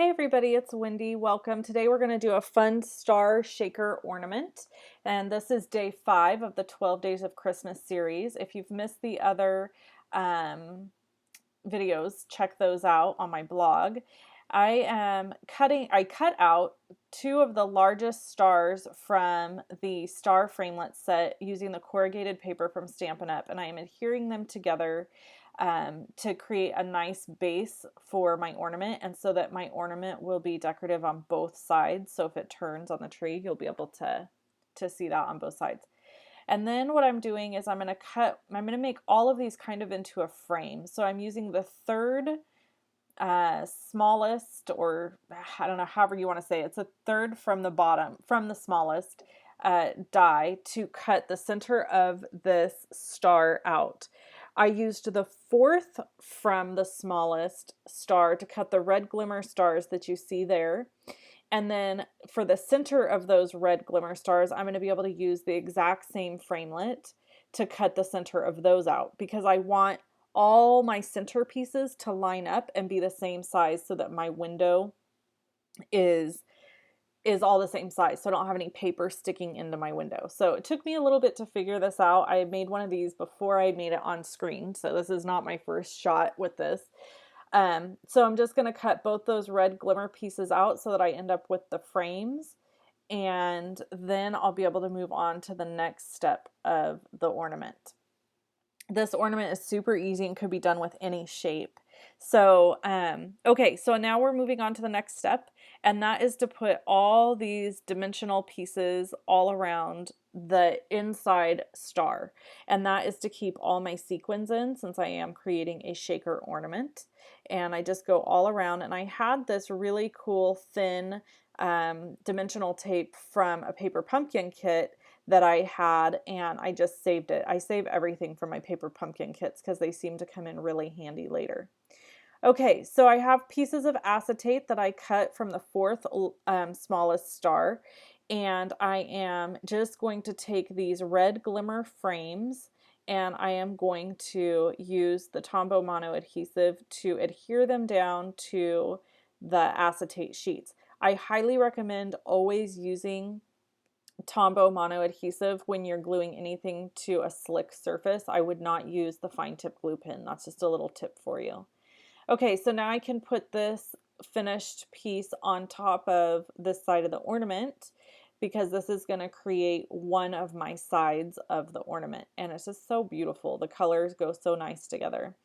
Hey everybody, it's Wendy. Welcome. Today we're going to do a fun star shaker ornament, and this is day 5 of the 12 Days of Christmas series. If you've missed the other videos, check those out on my blog. I cut out 2 of the largest stars from the star framelit set using the corrugated paper from Stampin' Up, and I am adhering them together to create a nice base for my ornament, and so that my ornament will be decorative on both sides. So if it turns on the tree, you'll be able to see that on both sides. And then what I'm doing is I'm going to make all of these kind of into a frame. So I'm using the third smallest, or I don't know, however you want to say it. It's a third from the bottom, from the smallest die to cut the center of this star out. I used the fourth from the smallest star to cut the red glimmer stars that you see there. And then for the center of those red glimmer stars, I'm going to be able to use the exact same framelit to cut the center of those out, because I want all my center pieces to line up and be the same size so that my window is all the same size, so I don't have any paper sticking into my window. So it took me a little bit to figure this out. I made one of these before I made it on screen, so this is not my first shot with this. So I'm just going to cut both those red glimmer pieces out so that I end up with the frames, and then I'll be able to move on to the next step of the ornament. This ornament is super easy and could be done with any shape. So, okay, so now we're moving on to the next step, and that is to put all these dimensional pieces all around the inside star. And that is to keep all my sequins in, since I am creating a shaker ornament. And I just go all around, and I had this really cool thin dimensional tape from a paper pumpkin kit that I had, and I just saved it. I save everything from my paper pumpkin kits because they seem to come in really handy later. Okay, so I have pieces of acetate that I cut from the fourth smallest star, and I am just going to take these red glimmer frames, and I am going to use the Tombow mono adhesive to adhere them down to the acetate sheets. I highly recommend always using Tombow mono adhesive when you're gluing anything to a slick surface. I would not use the fine tip glue pen. That's just a little tip for you. Okay, so now I can put this finished piece on top of this side of the ornament, because this is going to create one of my sides of the ornament, and it's just so beautiful. The colors go so nice together,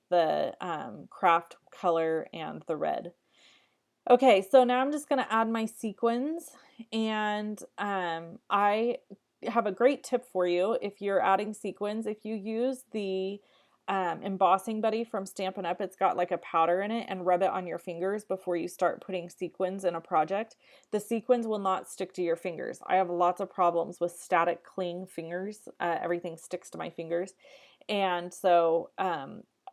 the craft color and the red. Okay, so now I'm just going to add my sequins, and I have a great tip for you if you're adding sequins. If you use the embossing buddy from Stampin' Up, it's got like a powder in it, and rub it on your fingers before you start putting sequins in a project. The sequins will not stick to your fingers. I have lots of problems with static cling fingers. Everything sticks to my fingers, and so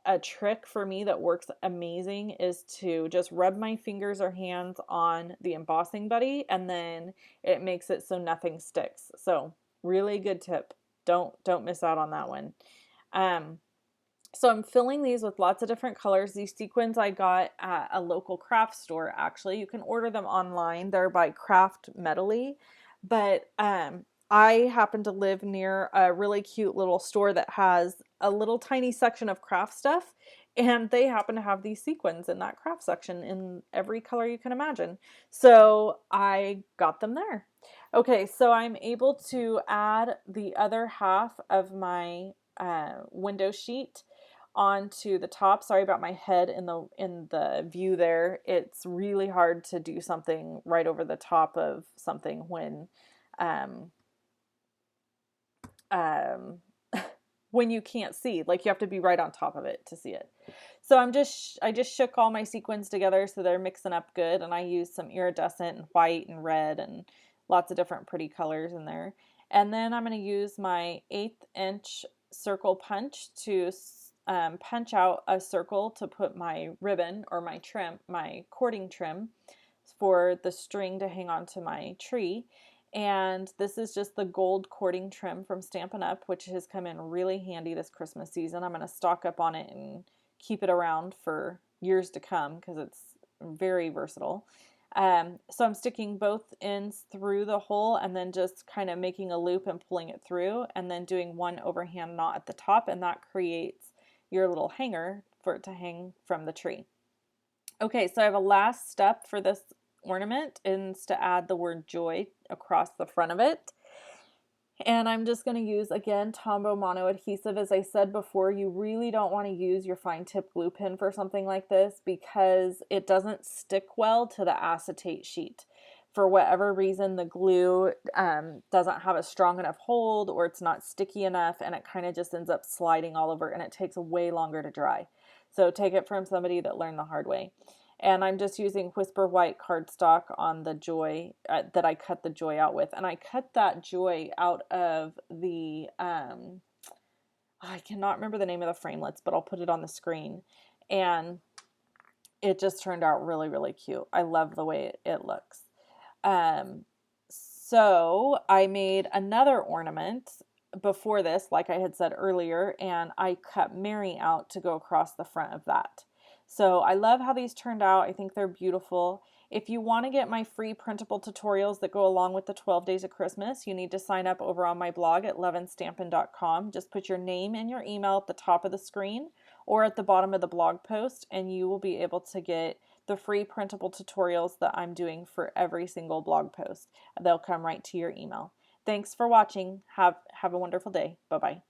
a trick for me that works amazing is to just rub my fingers or hands on the embossing buddy, and then it makes it so nothing sticks. So really good tip. Don't miss out on that one. So I'm filling these with lots of different colors. These sequins I got at a local craft store, actually. You can order them online. They're by Craft Metally. But I happen to live near a really cute little store that has a little tiny section of craft stuff, and they happen to have these sequins in that craft section in every color you can imagine. So I got them there. Okay, so I'm able to add the other half of my window sheet onto the top. Sorry about my head in the view there. It's really hard to do something right over the top of something when when you can't see. Like, you have to be right on top of it to see it. So I just shook all my sequins together so they're mixing up good, and I used some iridescent and white and red and lots of different pretty colors in there. And then I'm going to use my 1/8 inch circle punch to punch out a circle to put my ribbon, or my trim, my cording trim for the string to hang onto my tree. And this is just the gold cording trim from Stampin' Up, which has come in really handy this Christmas season. I'm going to stock up on it and keep it around for years to come, because very versatile. So I'm sticking both ends through the hole and then just kind of making a loop and pulling it through, and then doing one overhand knot at the top, and that creates your little hanger for it to hang from the tree. Okay, so I have a last step for this ornament, and it's to add the word joy across the front of it. And I'm just going to use, again, Tombow Mono adhesive. As I said before, you really don't want to use your fine tip glue pen for something like this because it doesn't stick well to the acetate sheet. For whatever reason, the glue doesn't have a strong enough hold, or it's not sticky enough, and it kind of just ends up sliding all over, and it takes way longer to dry. So take it from somebody that learned the hard way. And I'm just using Whisper White cardstock on the joy that I cut the joy out with. And I cut that joy out of the, I cannot remember the name of the framelits, but I'll put it on the screen. And it just turned out really, really cute. I love the way it looks. So I made another ornament before this, like I had said earlier, and I cut Mary out to go across the front of that. So I love how these turned out. I think they're beautiful. If you want to get my free printable tutorials that go along with the 12 Days of Christmas, you need to sign up over on my blog at luvinstampin.com. Just put your name and your email at the top of the screen or at the bottom of the blog post, and you will be able to get the free printable tutorials that I'm doing for every single blog post. They'll come right to your email. Thanks for watching. Have a wonderful day. Bye-bye.